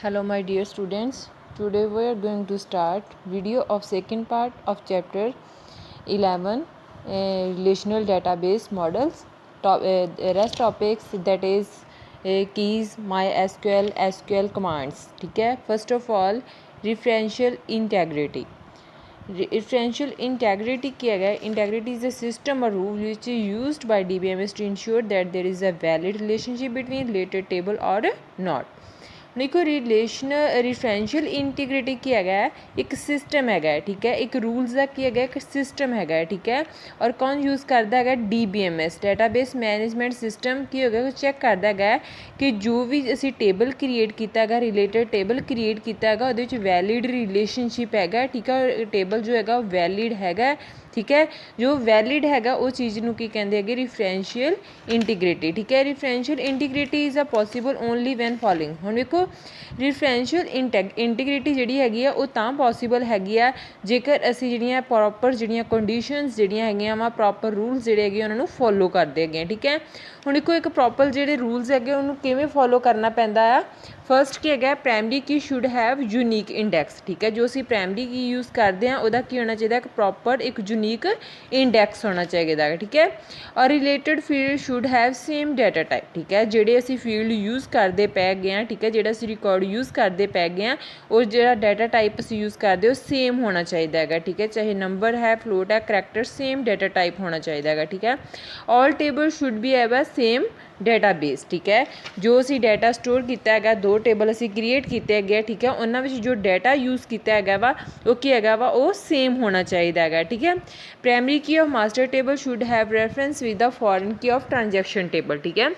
Hello my dear students, today we are going to start video of second part of chapter 11 relational database models. Rest topics that is keys, MySQL, SQL commands. ठीक है. First of all, referential integrity. Referential integrity क्या है? Integrity is a system or rule which is used by DBMS to ensure that there is a valid relationship between related table or not. देखो रिफरेंशियल integrity की है एक system है, ठीक है, एक रूल्स का की है एक सिस्टम है, ठीक है, और कौन यूज़ करता है DBMS डेटाबेस मैनेजमेंट सिस्टम की होगा चैक करता है कि जो भी असी टेबल क्रिएट किया है रिलेटेड टेबल क्रिएट किया है वो वैलिड रिलेशनशिप है, ठीक है, टेबल जो है वैलिड है, ठीक है, जो वैलिड है वो चीज़ नूं की कहंदे हैगे रिफरेंशियल इंटीग्रिटी, ठीक है. Referential integrity is a possible only when following. हुण देखो रिफरेंशियल इंटीग्रिटी जिहड़ी हैगी आ वो तां पॉसीबल हैगी आ जेकर असीं जिहड़ियां प्रॉपर जिहड़ियां कंडीशनस जिहड़ियां हैगियां वा प्रॉपर रूल्स जिहड़े हैगे उन्हां नूं फॉलो करदे हैगे, ठीक है. हुण देखो एक प्रॉपर जिहड़े रूल्स हैगे उन्हूं किवें फॉलो करना पैंदा आ. फर्स्ट की है प्राइमरी की शुड हैव यूनीक इंडैक्स, ठीक है, जो असीं प्राइमरी की यूज़ करते हैं उसका की होना चाहिए एक प्रॉपर एक यूनीक इंडैक्स होना चाहिए, ठीक है. और related field should have same data type, ठीक है, ਜਿਹੜੇ ਅਸੀਂ फील्ड यूज़ करते पै गए हैं, ठीक है, ਜਿਹੜਾ ਅਸੀਂ रिकॉर्ड यूज़ करते पै गए हैं और ਜਿਹੜਾ डाटा टाइप ਅਸੀਂ यूज़ करते हो सेम होना चाहिए है, ठीक है, चाहे नंबर है फ्लोट है करैक्टर सेम डाटा टाइप होना चाहिए है, ठीक है. ऑल टेबल शुड भी हैव सेम डेटाबेस, ठीक है, जो असी डाटा स्टोर किया है दो टेबल असी क्रिएट किए है, ठीक है, उन्होंने जो डाटा यूज़ किया है वा वो की है वा वो सेम होना चाहिए है, ठीक है. प्राइमरी की of master table should have reference with the foreign की ऑफ ट्रांजैक्शन टेबल, ठीक है.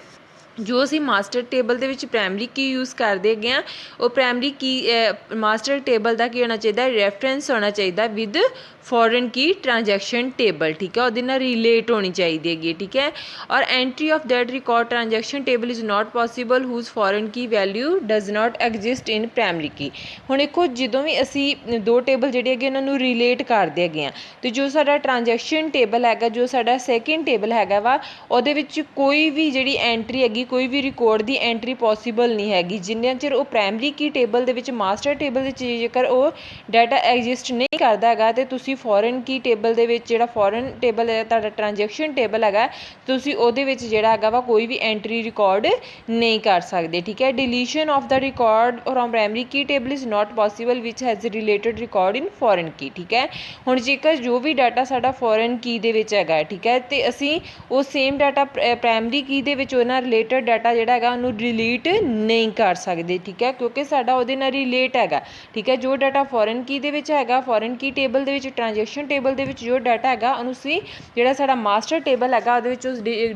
जो असी मास्टर टेबल के प्राइमरी की यूज़ करते हैं वो प्राइमरी की मास्टर टेबल का की होना चाहिए रेफरेंस होना चाहिए विद फॉरन की ट्रांजैक्शन टेबल, ठीक है, वो रिलेट होनी चाहिए है, ठीक है. और entry of that record transaction table is not possible whose foreign key value does not exist in primary key. हुण देखो जो भी असी दो टेबल जिहड़े हैगे उन्हां नूं रिलेट करते हैं तो जो साडा ट्रांजैक्शन टेबल हैगा जो साडा सैकेंड टेबल हैगा वा उहदे विच कोई भी जिहड़ी एंट्री हैगी कोई भी रिकॉर्ड की एंट्री पॉसीबल नहीं हैगी जिन्ना चिर वो प्राइमरी की टेबल दे विच मास्टर टेबल दे जेकर वो डाटा एग्जिस्ट नहीं करता हैगा तो तुसी फॉरन की टेबल दे विच जिहड़ा फॉरन टेबल है तुहाडा ट्रांजैक्शन टेबल हैगा तुसी उहदे विच जिहड़ा हैगा वा कोई भी एंट्री रिकॉर्ड नहीं कर सकते, ठीक है. Deletion of the record from primary key table is not possible which has related record in foreign key, ठीक है. हुण जेकर जो भी डाटा साडा फॉरन की दे विच हैगा, ठीक है, तो असीं वो सेम डाटा प्राइमरी की दे विच उहदे नाल रिलेटेड डाटा जिहड़ा हैगा उहनूं डिलीट नहीं कर सकते, ठीक है, क्योंकि साडा उहदे नाल रिलेट हैगा, ठीक है. जो डाटा फॉरन की दे विच हैगा फॉरन की टेबल दे विच ट्रांजैक्शन टेबल दे विच जो डाटा हैगा उहनूं असीं जिहड़ा साडा मास्टर टेबल हैगा उहदे विच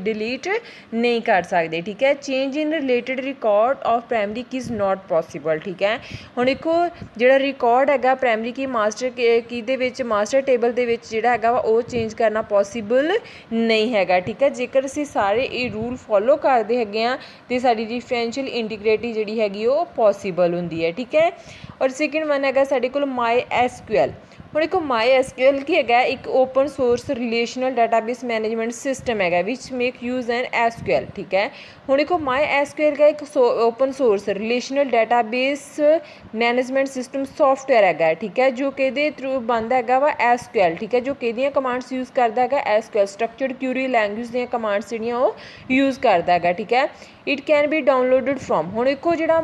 डिलीट नहीं कर सकते, ठीक है. Change in related record of primary की इज़ नॉट पॉसीबल, ठीक है. हुण देखो जिहड़ा रिकॉर्ड हैगा प्राइमरी की मास्टर की दे विच मास्टर टेबल दे विच जिहड़ा हैगा वो चेंज करना पॉसीबल नहीं हैगा, ठीक है. जेकर असीं सारे ये रूल फॉलो करते हैगे आ तो साडी रिफरेंशियल इंटीग्रिटी जिहड़ी हैगी वो पॉसीबल हुंदी है, ठीक है. और सैकेंड वन हैगा साडे कोल MySQL. हुण देखो MySQL की है एक open source relational database management system है which make use an SQL, ठीक है. हुण देखो MySQL का एक open source relational database management system software है, ठीक है, जो कि थ्रू बनता है वा SQL, ठीक है, जो कि कमांड्स यूज़ करता है SQL स्ट्रक्चर्ड क्यूरी लैंग्वेज दी कमांड्स जिहड़ियां वो यूज़ करता है, ठीक है. It can be downloaded from. हुण देखो जिहड़ा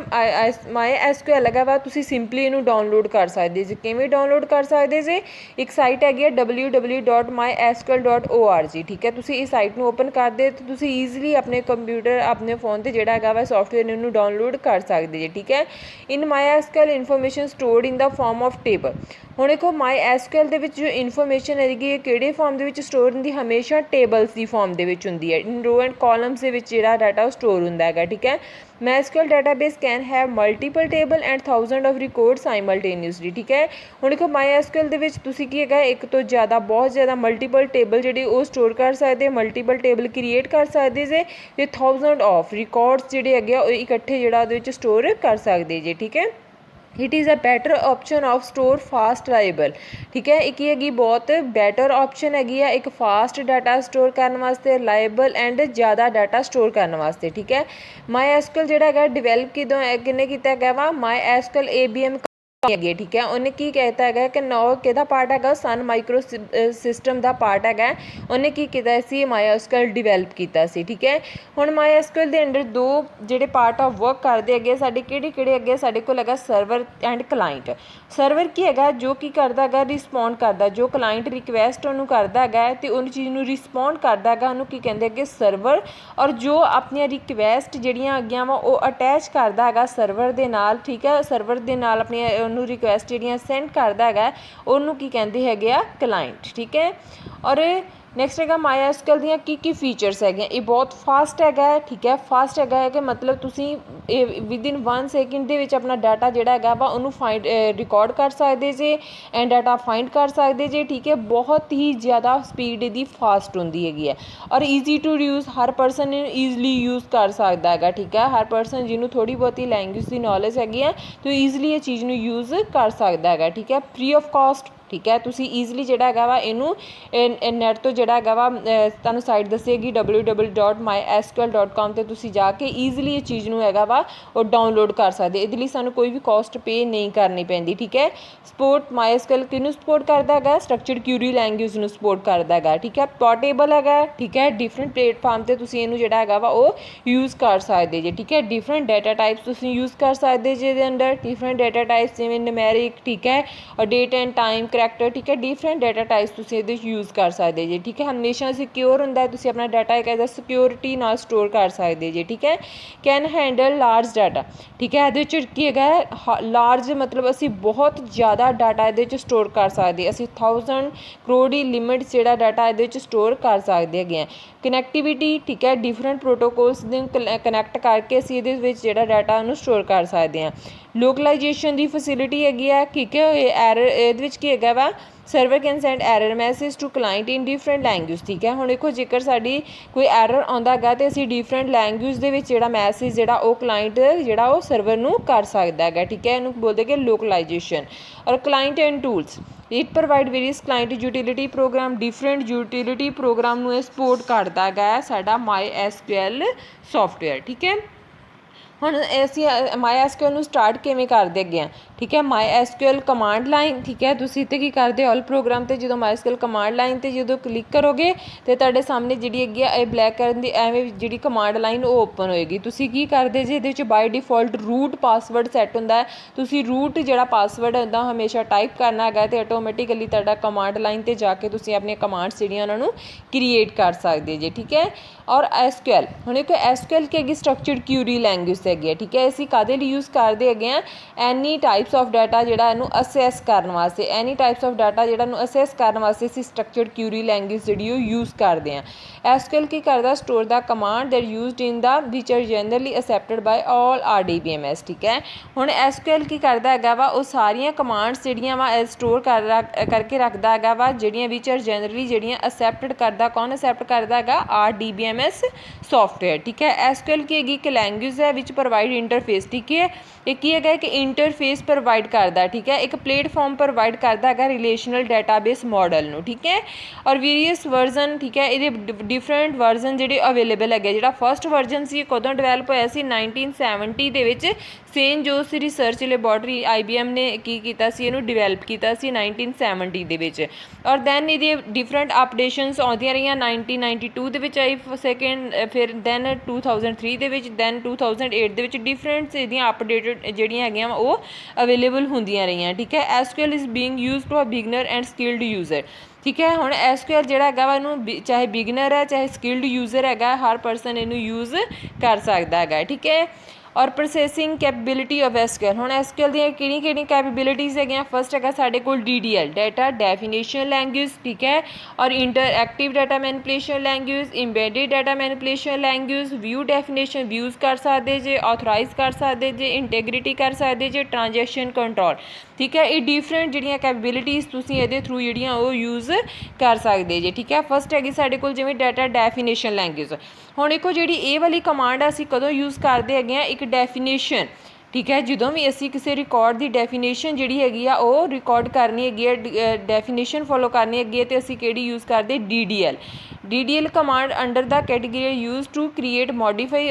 MySQL है वा तुसीं सिंपली इनू डाउनलोड कर सकते जे. किवें डाउनलोड कर सकते जे? एक साइट हैगी है www.mysql.org, ठीक है. तुसीं इस साइट नूं ओपन करदे तो तुसीं ईजिली अपने कंप्यूटर अपने फोन ते जिहड़ा हैगा वा सॉफ्टवेयर इनू डाउनलोड कर सकते जे, ठीक है. इन MySQL information stored in the form of table. हुण देखो MySQL दे विच जो इन्फॉर्मेशन हैगी किहड़े फॉर्म दे विच स्टोर हुंदी हमेशा टेबल्स की फॉर्म दे विच हुंदी है. इन रो एंड कॉलम्स दे विच जिहड़ा डाटा स्टोर हुंदा है, ठीक है. MySQL database can have multiple table and thousands of records simultaneously, ठीक है. हुण देखो MySQL दे विच तुसीं की हैगा एक तो ज़्यादा बहुत ज़्यादा मल्टीपल टेबल जिहड़ी वो स्टोर कर सकते मल्टीपल टेबल क्रिएट कर सकते जे ते 1000 ऑफ रिकॉर्ड्स जिहड़े हैगे वो इकट्ठे जिहड़ा उहदे विच स्टोर कर सकते जे, ठीक है. It is a better option of store fast liable. ठीक है, एक हैगी बहुत बैटर ऑप्शन हैगी है एक फास्ट डाटा स्टोर करने वास्ते, लाइबल एंड ज़्यादा डाटा स्टोर करने वास्ते। ठीक है, माई एसक्यूएल जिहड़ा हैगा डिवेलप किन्ने कीता हैगा वा माई एसक्यूएल ABM हैगी। ठीक है, उन्हें की कहता है कि नौ किहदा पार्ट हैगा सन माइक्रो सिस्टम का पार्ट हैगा, उन्हें की कीता सी माई एसक्यूएल डिवेलप कीता सी। ठीक है, हुण माई एसक्यूएल दे अंडर दो जिहड़े पार्ट ऑफ वर्क करते हैगे साडे किहड़े हैगे साडे कोल हैगा सर्वर एंड क्लाइंट। सर्वर की हैगा जो की करदा हैगा रिस्पोंड करदा, जो क्लाइंट रिक्वेस्ट उन्होंने करदा हैगा ते उन चीज़ नूं रिस्पोंड करदा हैगा उन्होंने की कहंदे हैगे सर्वर। और जो अपनी रिक्वेस्ट जिहड़ियां हैगियां वा वो अटैच करदा हैगा सर्वर दे नाल। ठीक है, सर्वर दे नाल अपनी उन्होंने रिक्वेस्ट जिहड़ियां सेंड करदा हैगा उन्होंने की कहंदे हैगे आ क्लाइंट। ठीक है, और नैक्सट हैगा माई एसक्यूएल दियां की फीचर्स हैगियां, ये बहुत फास्ट हैगा। ठीक है, फास्ट हैगा है कि मतलब तुसीं विदिन 1 सेकेंड दे विच अपना डाटा जिहड़ा हैगा वा उन्होंने फाइंड रिकॉर्ड कर सकते जे एंड डाटा फाइंड कर सकते जे। ठीक है, बहुत ही ज़्यादा स्पीड इहदी फास्ट होंदी हैगी है और ईजी टू यूज़, हर परसन ईजली यूज़ कर सकता है। ठीक है, हर परसन जिन्होंने थोड़ी बहुती लैंग्वेज की नॉलेज हैगी है तो ईजली ये चीज़ नूं यूज़ कर सकता है। ठीक है, फ्री ऑफ कॉस्ट। ठीक है, तुसी ईजली जिहड़ा हैगा वा इनू नैट तो जिहड़ा हैगा वा तुहानूं साइट दसेगी www.mysql.com ते तुसी जाके ईजली ये चीज़ नूं हैगा वा और डाउनलोड कर सकते, इहदे लई सानूं कोई भी कॉस्ट पे नहीं करनी पैंदी। ठीक है, सपोर्ट माई एसक्यूएल किनूं सपोर्ट करदा हैगा, स्ट्रक्चर्ड क्यूरी लैंग्वेज नूं सपोर्ट करदा हैगा। ठीक है, पोर्टेबल हैगा। ठीक है, डिफरेंट प्लेटफार्म ते तुसी इनू जिहड़ा हैगा वा वो यूज़ कर सकते जे। ठीक है, डिफरेंट डाटा टाइप्स तुसी यूज़ कर सकते जे इहदे अंदर, डिफरेंट डाटा टाइप्स जिवें न्यूमेरिक। ठीक है, और डेट एंड टाइम करैक्टर। ठीक है, डिफरेंट डाटा टाइप्स तुसीं इहदे यूज़ कर सकते जे। ठीक है, हमेशा सिक्योर हुंदा है, तुसीं अपना डाटा एक ऐसा सिक्योरिटी नाल स्टोर कर सकते जे। ठीक है, कैन हैंडल लार्ज डाटा। ठीक है, इहदे च की हैगा लार्ज मतलब असीं बहुत ज़्यादा डाटा इहदे च स्टोर कर सकते, असीं 1000 करोड़ की लिमिट जिहड़ा डाटा इहदे च स्टोर कर सकते हैगे। कनैक्टिविटी। ठीक है, डिफरेंट प्रोटोकॉल्स नूं कनैक्ट करके असीं इहदे विच जिहड़ा डाटा उहनूं स्टोर कर सकते हैं। लोकलाइजेशन की फैसिलिटी हैगी है। ठीक है, एरर इहदे विच की हैगा वा server can send error message to client in different language. ठीक है, हुण देखो जेकर साडी कोई एरर आउंदा हैगा ते असीं डिफरेंट लैंग्वेज दे विच जिहड़ा मैसेज जिहड़ा वो क्लाइंट जिहड़ा वो सर्वर नूं कर सकदा हैगा। ठीक है, इहनूं बोलदे कि लोकलाइजेशन। और client and tools, it provide various client utility program, different utility program नूं सपोर्ट करदा हैगा साडा माई एसक्यूएल सॉफ्टवेयर। ठीक है, हुण असीं माई एसक्यूएल नूं स्टार्ट किवें करदे हैगे आ। ठीक है, माई एसक्यूएल कमांड लाइन। ठीक है, तुसीं इत्थे की करदे ऑल प्रोग्राम ते जदों माई एसक्यूएल कमांड लाइन ते जदों क्लिक करोगे ते तुहाडे सामने जिहड़ी हैगी आ ब्लैक कलर दी एवें जिहड़ी कमांड लाइन वो ओपन होएगी। तुसीं की करदे जे इहदे विच by default root password set हुंदा है, तुसीं रूट जिहड़ा पासवर्ड हुंदा हमेशा टाइप करना हैगा ते ऑटोमैटिकली तुहाडा कमांड लाइन ते जाके तुसीं अपनी कमांड्स जिहड़ियां उहनां नूं क्रिएट कर सकदे जे। ठीक है, और एसक्यूएल हुण एक एसक्यूएल की हैगी स्ट्रक्चर्ड क्यूरी लैंग्वेज हैगी है। ठीक है, असीं काहदे लई यूज़ करदे हैगे आ एनी टाइप्स ऑफ डाटा जिहड़ा इहनूं असैस करन वास्ते, एनी टाइप्स ऑफ डाटा जिहड़ा इहनूं असैस करन वास्ते असीं स्ट्रक्चर्ड क्यूरी लैंग्वेज जिहड़ी ओह यूज़ करदे आ। एसक्यूएल की करदा store the command that used in the which are generally accepted by all RDBMS। ठीक है, हुण एसक्यूएल की करदा हैगा वा वो सारियां कमांड्स जिहड़ियां वा स्टोर करके रखदा हैगा वा जिहड़ियां विच आर जनरली जिहड़ियां एक्सेप्ट करदा, कौन एक्सेप्ट करदा हैगा RDBMS सॉफ्टवेयर। ठीक है, एसक्यूएल की हैगी एक लैंग्वेज है विच प्रोवाइड इंटरफेस। ठीक है, एक ही हैगा कि इंटरफेस प्रोवाइड करदा। ठीक है, एक प्लेटफॉर्म प्रोवाइड करदा हैगा रिलेशनल डेटाबेस मॉडल नूं। ठीक है, और वेरीअस वर्जन। ठीक है, इहदे डिफरेंट वर्जन जिहड़े अवेलेबल हैगे, जिहड़ा फर्स्ट वर्जन सी कदों डिवेलप होया सी 1970 दे विच सेंट जोस रिसर्च लैबोरेटरी IBM ने की कीता सी इहनूं डिवेलप कीता सी 1970 दे विच। और दैन इहदे डिफरेंट अपडेशनस आउंदियां रहियां 1992 दे विच आई सैकेंड, फिर दैन 2003 दे विच, दैन 2008 दे विच डिफरेंट इहदियां अपडेटेड जिहड़ियां हैगियां वो अवेलेबल हुंदियां रहियां। ठीक है, SQL is being used for beginner and skilled user. ठीक है, हुण एसक्यूएल जिहड़ा हैगा वा इहनूं चाहे बिगनर है चाहे स्किल्ड यूजर हैगा, हर परसन इहनूं यूज़ कर सकदा हैगा। ठीक है, और प्रोसैसिंग कैपेबिलिटी ऑफ एसक्यूएल। हुण एसक्यूएल दियां किहड़ियां कैपेबिलिटीज़ हैगियां, फर्स्ट हैगा साडे कोल DDL डाटा डेफिनेशन लैंग्वेज। ठीक है, और interactive data manipulation language, embedded data manipulation language, view definition views कर सकदे जे, ऑथराइज कर सकदे जे, इंटीग्रिटी कर सकदे जे, ट्रांजैक्शन कंट्रोल। ठीक है, ये डिफरेंट जिहड़ियां कैपेबिलिटीज़ तुसीं इहदे थ्रू जिहड़ियां वो यूज़ कर सकदे जे। ठीक है, फर्स्ट हैगी साडे कोल जिवें डाटा डेफिनेशन लैंग्वेज। हुण देखो जिहड़ी ये वाली कमांड असीं कदों यूज़ करदे हैगे आ, एक डेफिनेशन ठीक है। ਜਦੋਂ ਵੀ ਅਸੀਂ ਕਿਸੇ ਰਿਕਾਰਡ ਦੀ ਡੈਫੀਨੇਸ਼ਨ ਜਿਹੜੀ ਹੈਗੀ ਆ ਉਹ ਰਿਕਾਰਡ ਕਰਨੀ ਹੈਗੀ ਹੈ, ਡੈਫੀਨੇਸ਼ਨ ਫੋਲੋ ਕਰਨੀ ਹੈਗੀ ਹੈ, ਅਤੇ ਅਸੀਂ ਕਿਹੜੀ ਯੂਜ਼ ਕਰਦੇ DDL ਕਮਾਂਡ ਅੰਡਰ ਦਾ category use to create modify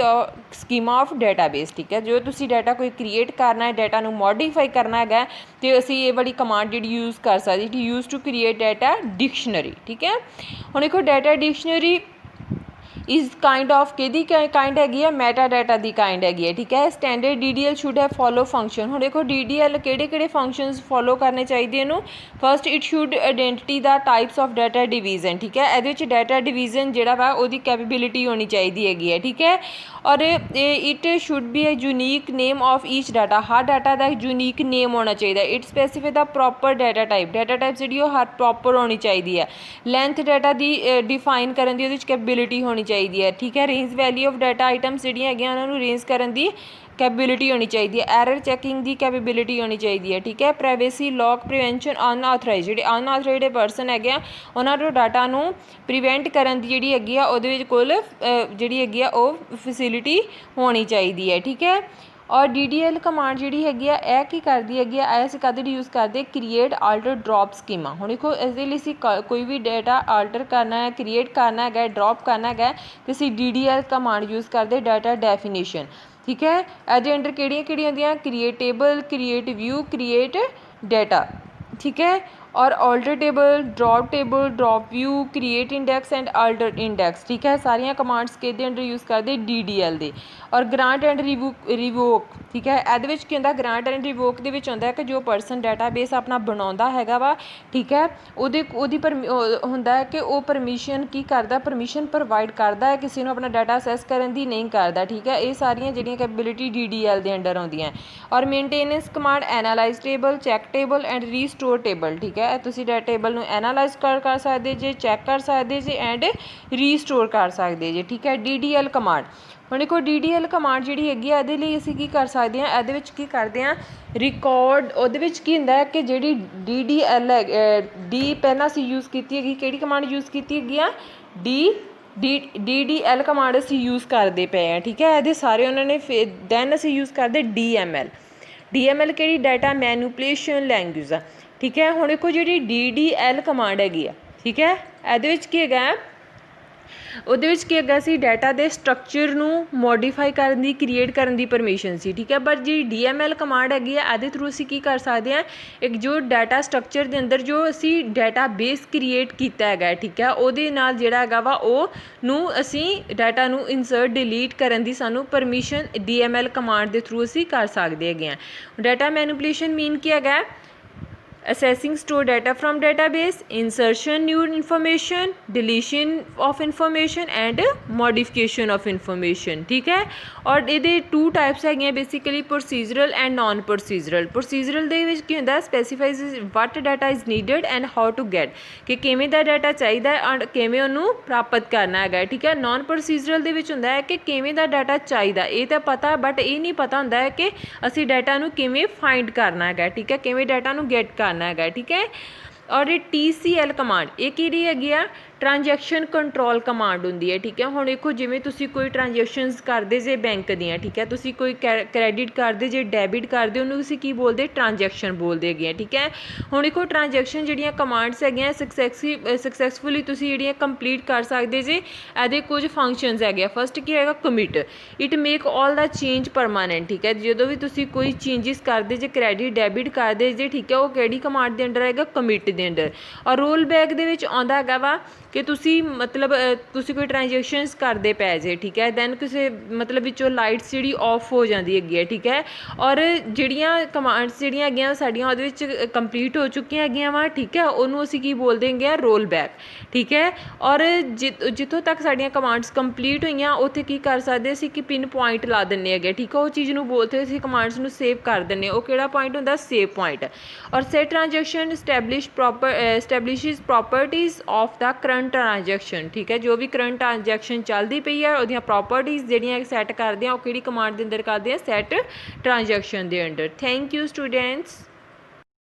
schema of database. ਠੀਕ ਹੈ, ਜੋ ਤੁਸੀਂ ਡਾਟਾ ਕੋਈ ਕ੍ਰੀਏਟ ਕਰਨਾ ਹੈ, ਡਾਟਾ ਨੂੰ ਮੋਡੀਫਾਈ ਕਰਨਾ ਹੈਗਾ, ਅਤੇ ਅਸੀਂ ਇਹ ਵਾਲੀ ਕਮਾਂਡ ਜਿਹੜੀ ਯੂਜ਼ ਕਰ ਸਕਦੇ use to create data dictionary. ਠੀਕ ਹੈ, ਹੁਣ ਦੇਖੋ data dictionary is kind of कि काइंड हैगी है, मैटा डाटा की काइंड हैगी है। ठीक है, standard DDL should have follow function. हुण देखो DDL किहड़े फंक्शनस फॉलो करने चाहिए इनू। First it should identity the types of data division. ठीक है, ये डाटा डिवीजन जिहड़ा वा उहदी कैपेबिलिटी होनी चाहिए हैगी है। ठीक है, और it should be a unique name of each data. हर डाटा का यूनीक नेम होना चाहिए। It specify the proper data type जी हर प्रॉपर होनी चाहिए है। लेंथ डाटा की डिफाइन करने की कैपेबिलिटी होनी चाहिए है। ठीक है, range value of data items जिहड़ियां हैगियां उन्हां नूं रेंज करन दी कैपेबिलिटी होनी चाहिए है। एरर चैकिंग की कैपेबिलिटी होनी चाहिए है। ठीक है, प्राइवेसी लॉक प्रिवेंशन अनऑथराइज जिहड़े अनऑथराइज पर्सन हैगे उन्हां नूं डाटा नूं प्रिवेंट करन दी जिहड़ी हैगी आ उहदे विच कोल जिहड़ी हैगी आ ओह फैसिलिटी होनी चाहिए है। ठीक है, और DDL कमांड जिहड़ी हैगी आ यह की करदी हैगी आ असीं कद यूज़ करदे क्रिएट आल्टर ड्रॉप स्कीमा। हुण देखो इस दे लई असीं कोई भी डाटा आल्टर करना है, क्रिएट करना है, ड्रॉप करना है, तो असीं DDL कमांड यूज़ करदे डाटा डेफिनेशन। ठीक है, इहदे अंडर किहड़ियां होंदियां create table, create view, create data. ठीक है, और alter table, drop view, create index and alter index. ठीक है, सारिया कमांड्स के अंडर यूज़ करते DDL दे। और ग्रांट एंड रिवोक। ठीक है, ये की होंदा ग्रांट एंड रिवोक दे विच होंदा है कि जो परसन डाटाबेस अपना बनाउंदा हैगा वा, ठीक है, उहदी होंदा है कि वह परमिशन की करदा, परमिशन प्रोवाइड करदा है किसी नूं अपना डाटा असैस करन दी नहीं करदा। ठीक है, ये सारियां जिहड़ियां कैपेबिलिटी DDL दे अंडर आउंदियां। और maintenance command analyse table, check table and restore table. ठीक है, तुसीं डाटा टेबल नूं एनालाइज कर सकदे जे, चैक कर सकदे जे एंड रीस्टोर कर सकदे जे। ठीक है, DDL कमांड हुण देखो DDL कमांड जिहड़ी हैगी आ इहदे लई असीं की कर सकदे हां, इहदे विच की करदे हां रिकॉर्ड उहदे विच की हुंदा है कि जिहड़ी DDL डी पहलां असीं यूज़ कीती हैगी, किहड़ी कमांड यूज़ कीती हैगी आ DDL कमांड असीं यूज़ करदे पे हैं। ठीक है, इहदे सारे उन्होंने दैन असीं यूज़ करदे DML किहड़ी डाटा मैनिपुलेशन लैंग्वेज आ। ठीक है, हुण देखो जिहड़ी DDL कमांड हैगी आ, ठीक है, इहदे विच की हैगा ਉਹਦੇ ਵਿੱਚ ਕੀ ਹੈਗਾ ਸੀ ਡਾਟਾ ਦੇ ਸਟਰਕਚਰ ਨੂੰ ਮੋਡੀਫਾਈ ਕਰਨ ਦੀ, ਕ੍ਰੀਏਟ ਕਰਨ ਦੀ ਪਰਮਿਸ਼ਨ ਸੀ। ਠੀਕ ਹੈ, ਬਟ ਜਿਹੜੀ DML ਕਮਾਂਡ ਹੈਗੀ ਆ ਇਹਦੇ ਥਰੂ ਅਸੀਂ ਕੀ ਕਰ ਸਕਦੇ ਹਾਂ, ਇੱਕ ਜੋ ਡਾਟਾ ਸਟਰਕਚਰ ਦੇ ਅੰਦਰ ਜੋ ਅਸੀਂ ਡਾਟਾ ਬੇਸ ਕ੍ਰੀਏਟ ਕੀਤਾ ਹੈਗਾ, ਠੀਕ ਹੈ, ਉਹਦੇ ਨਾਲ ਜਿਹੜਾ ਹੈਗਾ ਵਾ ਉਹ ਨੂੰ ਅਸੀਂ ਡਾਟਾ ਨੂੰ ਇਨਸਰਟ ਡਿਲੀਟ ਕਰਨ ਦੀ ਸਾਨੂੰ ਪਰਮਿਸ਼ਨ DML ਕਮਾਂਡ ਦੇ ਥਰੂ ਅਸੀਂ ਕਰ ਸਕਦੇ ਹੈਗੇ ਹਾਂ। ਡਾਟਾ ਮੈਨੀਪੂਲੇਸ਼ਨ ਮੀਨ ਕੀ ਹੈਗਾ, assessing store data from database, insertion new information, deletion of information and modification of information। ठीक है, और ये टू टाइप्स है basically procedural and non procedural. Procedural दे विच की होंदा specifies what data is needed and how to get, कि किवें दा डाटा चाहिए एंड किवें उहनूं प्राप्त करना है। ठीक है, नॉन प्रोसीजरल दे विच होंदा है कि किवें दा डाटा चाहिए ये तो पता, बट ये नहीं पता होंदा है कि असीं डाटा नूं किवें फाइंड करना है। ठीक है, किवें डाटा नूं गैट करना है। ठीक है, और ये TCL कमांड ये किहड़ी हैगी आ, ट्रांजैक्शन कंट्रोल कमांड होंदी है। ठीक है, हुण देखो जिवें तुसीं कोई ट्रांजैक्शनस करदे जे बैंक दियां, ठीक है, तुसीं कोई क्रैडिट करदे जे, डेबिट करदे, उहनूं तुसीं की बोलदे ट्रांजैक्शन बोलदे हैगे। ठीक है, हुण देखो ट्रांजैक्शन जिहड़ियां कमांड्स हैगियां सक्सैसफुली तुसीं जिहड़ियां कंप्लीट कर सकदे जे। इहदे कुछ फंक्शनस हैगे, फस्ट की हैगा commit, it make all the change permanent. ठीक है, जदों भी तुसीं कोई चेंजिस करदे जे, क्रैडिट डेबिट करदे जे, ठीक है, वो किहड़ी कमांड दे अंडर आएगा, कमिट दे अंडर। और रोल बैक दे विच आउंदा हैगा वा कि तुसी मतलब तुसी कोई ट्रांजैक्शनस करते पै जे, ठीक है, दैन किसी मतलब विचों लाइट्स जी ऑफ हो जाती है। ठीक है, और जिहड़ियां कमांड्स जिहड़ियां हैगियां साडियां उहदे विच कंप्लीट हो चुकियां हैगियां वा, ठीक है, उहनूं असीं की बोलदे हैगे रोल बैक। ठीक है, और जिथों तक साडियां कमांड्स कंप्लीट होईयां उत्थे की कर सकदे असीं कि पिन पॉइंट ला दिंदे हैगे। ठीक है, वो चीज़ नूं बोलते असीं कमांड्स नूं सेव कर दिंदे, वो किहड़ा पॉइंट हुंदा, सेव पॉइंट। और set transaction establishes properties of the current transaction. ठीक है, जो भी करंट ट्रांजैक्शन चलती पई है उहदियां प्रॉपर्टीज़ जिहड़ियां सैट करदे आ, वो किहड़ी कमांड दे अंदर करदे आ, सैट ट्रांजैक्शन दे अंडर। Thank you students.